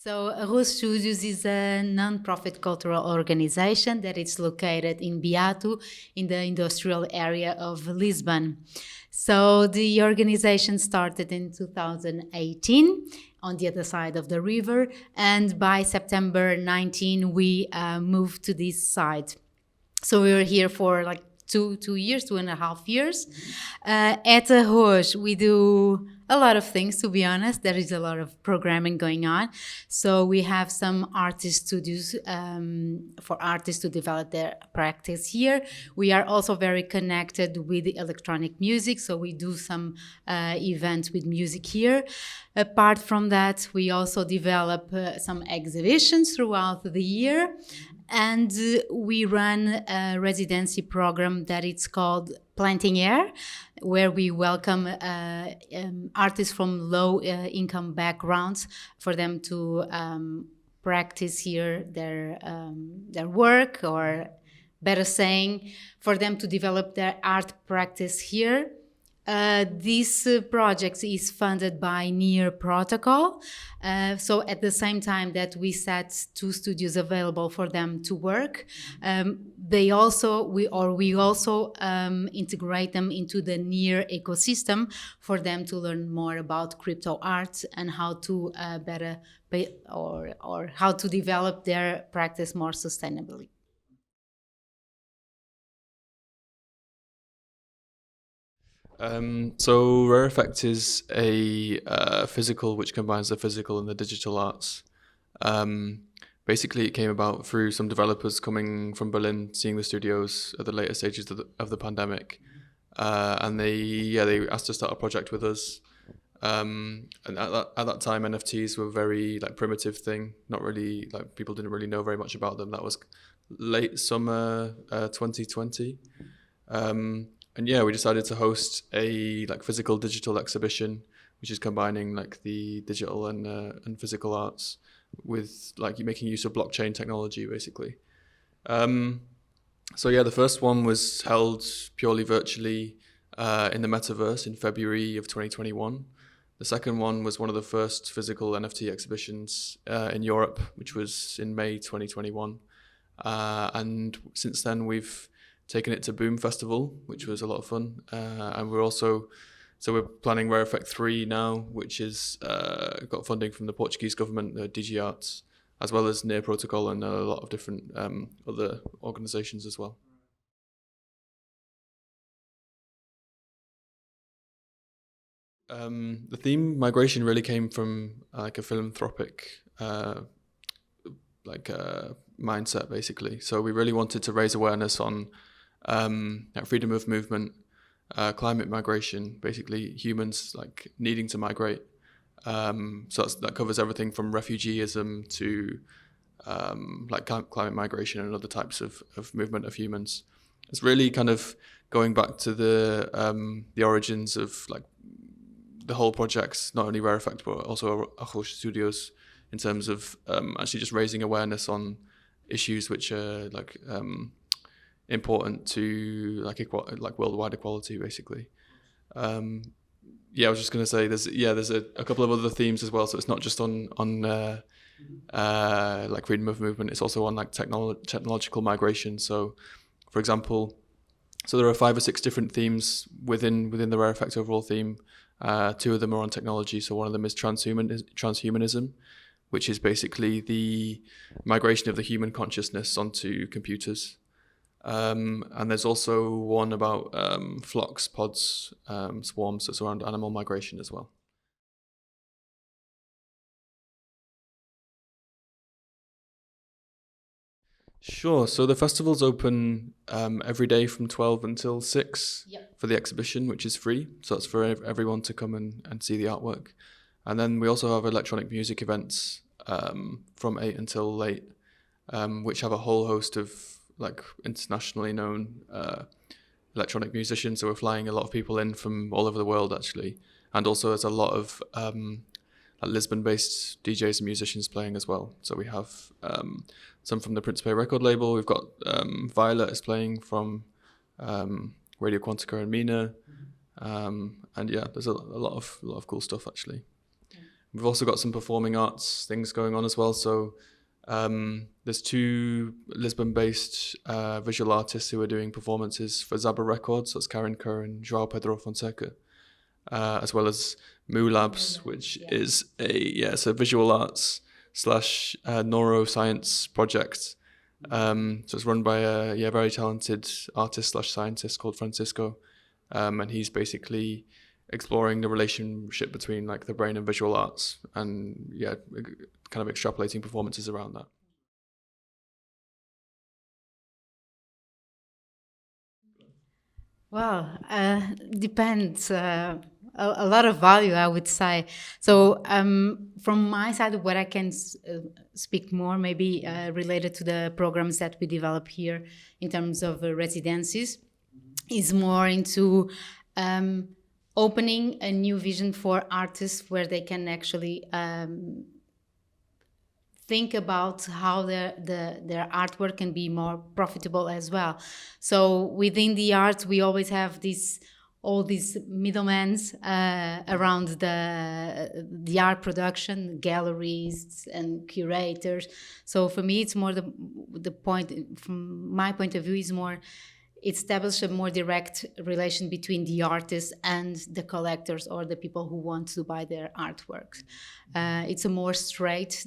So, Arroz Estúdios is a non-profit cultural organization that is located in Beato, in the industrial area of Lisbon. So, the organization started in 2018 on the other side of the river, and by September 19, we moved to this side. So, we were here for like two years, 2.5 years. At Arroz, we do a lot of things, to be honest. There is a lot of programming going on. So we have some artist studios for artists to develop their practice here. We are also very connected with the electronic music, so we do some events with music here. Apart from that, we also develop some exhibitions throughout the year. And we run a residency program that it's called Planting Air, where we welcome artists from low income backgrounds for them to practice here their work, or better saying, for them to develop their art practice here. This project is funded by Near Protocol. So at the same time that we set 2 studios available for them to work, we also integrate them into the Near ecosystem for them to learn more about crypto art and how to better pay, or how to develop their practice more sustainably. So Rare Effect is a physical which combines the physical and the digital arts. Basically, it came about through some developers coming from Berlin, seeing the studios at the later stages of the pandemic, and they asked to start a project with us. And at that time, NFTs were very like primitive thing. Not really, like, people didn't really know very much about them. That was late summer 2020. And yeah, we decided to host a like physical digital exhibition, which is combining like the digital and physical arts with like making use of blockchain technology, basically. So yeah, the first one was held purely virtually in the metaverse in February of 2021. The second one was one of the first physical NFT exhibitions in Europe, which was in May 2021. And since then, we've taken it to Boom Festival, which was a lot of fun. And we're planning Rare Effect 3 now, which is got funding from the Portuguese government, DG Arts, as well as Near Protocol and a lot of different other organizations as well. The theme migration really came from like a philanthropic mindset, basically. So we really wanted to raise awareness on freedom of movement, climate migration, basically humans like needing to migrate. So that covers everything from refugeeism to like climate migration and other types of movement of humans. It's really kind of going back to the origins of like the whole project's, not only Rare Effect but also Arroz Estúdios, in terms of actually just raising awareness on issues which are like important to like worldwide equality, basically. Yeah, I was just going to say there's a couple of other themes as well. So it's not just on like freedom of movement. It's also on like technological migration. So, for example, there are 5 or 6 different themes within the Rare Effect overall theme. 2 of them are on technology. So one of them is transhumanism, which is basically the migration of the human consciousness onto computers. And there's also one about flocks, pods, swarms, that's around animal migration as well. Sure. So the festival's open every day from 12 until 6 for the exhibition, which is free. So that's for everyone to come and see the artwork. And then we also have electronic music events from 8 until late, which have a whole host of like internationally known electronic musicians. So we're flying a lot of people in from all over the world, actually. And also there's a lot of Lisbon-based DJs and musicians playing as well. So we have some from the Príncipe record label. We've got Violet is playing from Radio Quantica and Mina. And yeah, there's a lot of cool stuff, actually. We've also got some performing arts things going on as well. So there's 2 Lisbon-based visual artists who are doing performances for Zaba Records. That's Karen Kerr and João Pedro Fonseca, as well as Moo Labs, which is it's a visual arts / neuroscience project. So it's run by a very talented artist / scientist called Francisco, and he's basically exploring the relationship between like the brain and visual arts, and kind of extrapolating performances around that. Well, depends. A lot of value, I would say. So from my side, what I can speak more, maybe related to the programs that we develop here in terms of residencies, is more into opening a new vision for artists where they can actually think about how their artwork can be more profitable as well. So within the arts, we always have all these middlemen around the art production, galleries and curators. So for me, it's more the point, from my point of view, is more establish a more direct relation between the artists and the collectors or the people who want to buy their artworks. It's a more straight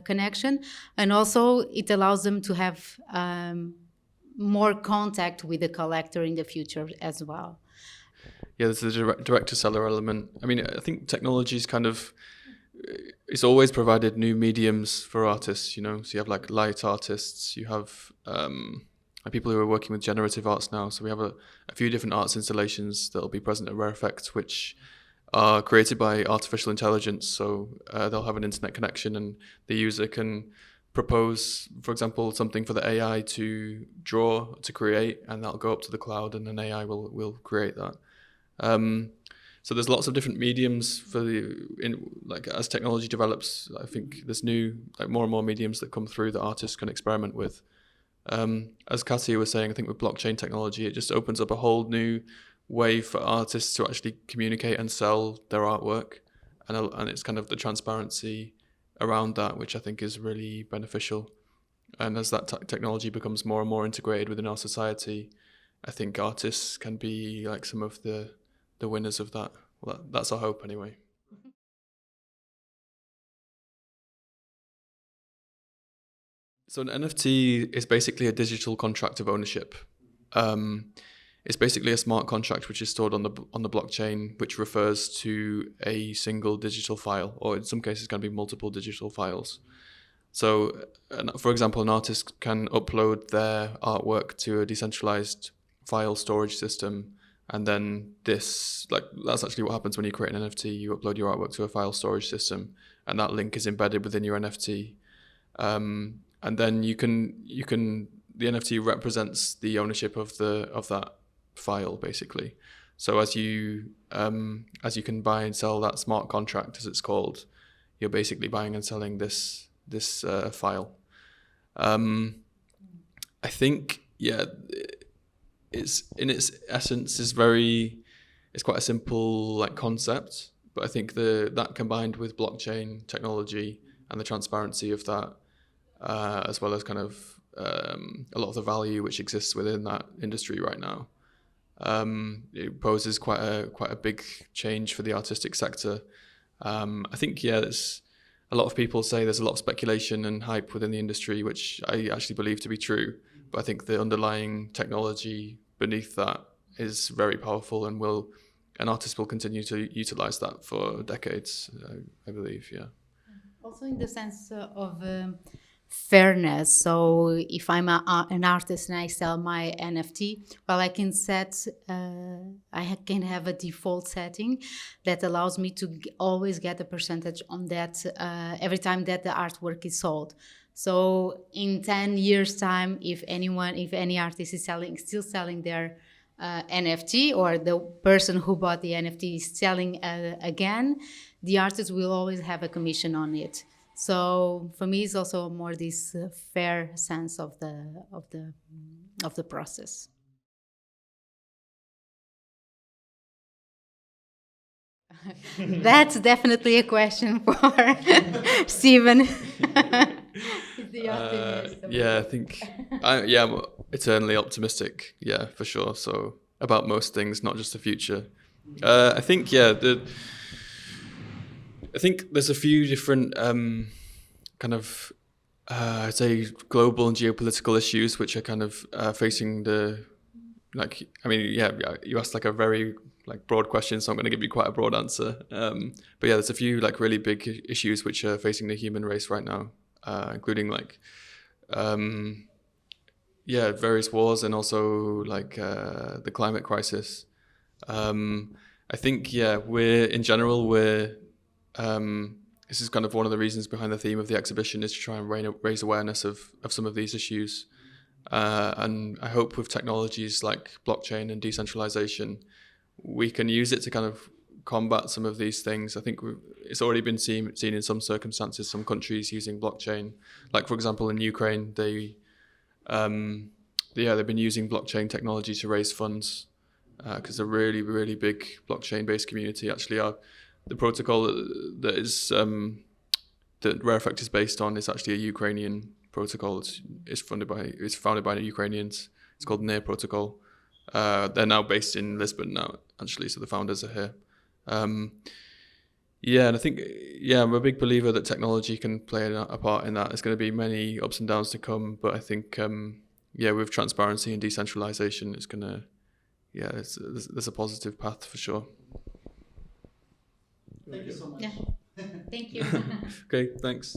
connection, and also it allows them to have more contact with the collector in the future as well. Yeah, there's the direct-to-seller element. I mean, I think technology's it's always provided new mediums for artists, you know. So you have like light artists, you have people who are working with generative arts now. So we have a few different arts installations that will be present at Rare Effect, which are created by artificial intelligence. So they'll have an internet connection, and the user can propose, for example, something for the AI to draw, to create, and that'll go up to the cloud, and an AI will create that. So there's lots of different mediums for as technology develops. I think there's more and more mediums that come through that artists can experiment with. As Cátia was saying, I think with blockchain technology, it just opens up a whole new way for artists to actually communicate and sell their artwork, and it's kind of the transparency around that, which I think is really beneficial. And as that technology becomes more and more integrated within our society, I think artists can be like some of the winners of that. Well, that's our hope anyway. So an NFT is basically a digital contract of ownership. It's basically a smart contract which is stored on the blockchain, which refers to a single digital file, or in some cases can be multiple digital files. So, for example, an artist can upload their artwork to a decentralized file storage system, and then that's actually what happens when you create an NFT. You upload your artwork to a file storage system, and that link is embedded within your NFT. And then the NFT represents the ownership of that file, basically. So as you can buy and sell that smart contract, as it's called, you're basically buying and selling this file. I think, it's in its essence it's quite a simple concept, but I think that combined with blockchain technology and the transparency of that, as well as kind of a lot of the value which exists within that industry right now, it poses quite a big change for the artistic sector. I think there's a lot of people say there's a lot of speculation and hype within the industry, which I actually believe to be true. But I think the underlying technology beneath that is very powerful, and artists will continue to utilize that for decades, I believe. Yeah. Also in the sense of fairness. So if I'm an artist and I sell my NFT, well, I can have a default setting that allows me to always get a percentage on that every time that the artwork is sold. So in 10 years' time, if any artist is still selling their NFT, or the person who bought the NFT is selling again, the artist will always have a commission on it. So for me, it's also more this fair sense of the process. That's definitely a question for Stephen. Yeah, I think I'm eternally optimistic. Yeah, for sure. So about most things, not just the future. I think I think there's a few different kind of I'd say global and geopolitical issues which are kind of facing the you asked like a very like broad question, so I'm going to give you quite a broad answer. But yeah, there's a few like really big issues which are facing the human race right now, including like various wars and also like the climate crisis. I think this is kind of one of the reasons behind the theme of the exhibition, is to try and raise awareness of some of these issues. And I hope with technologies like blockchain and decentralization, we can use it to kind of combat some of these things. I think it's already been seen in some circumstances, some countries using blockchain. Like, for example, in Ukraine, they've been using blockchain technology to raise funds because a really, really big blockchain-based community. Actually, the protocol that is that Rare Effect is based on is actually a Ukrainian protocol. It's founded by the Ukrainians. It's called Near Protocol. They're now based in Lisbon now, actually, so the founders are here. And I think, I'm a big believer that technology can play a part in that. There's going to be many ups and downs to come, but I think, with transparency and decentralization, it's going to, there's a positive path for sure. Thank you so much. Yeah. Thank you. Okay, thanks.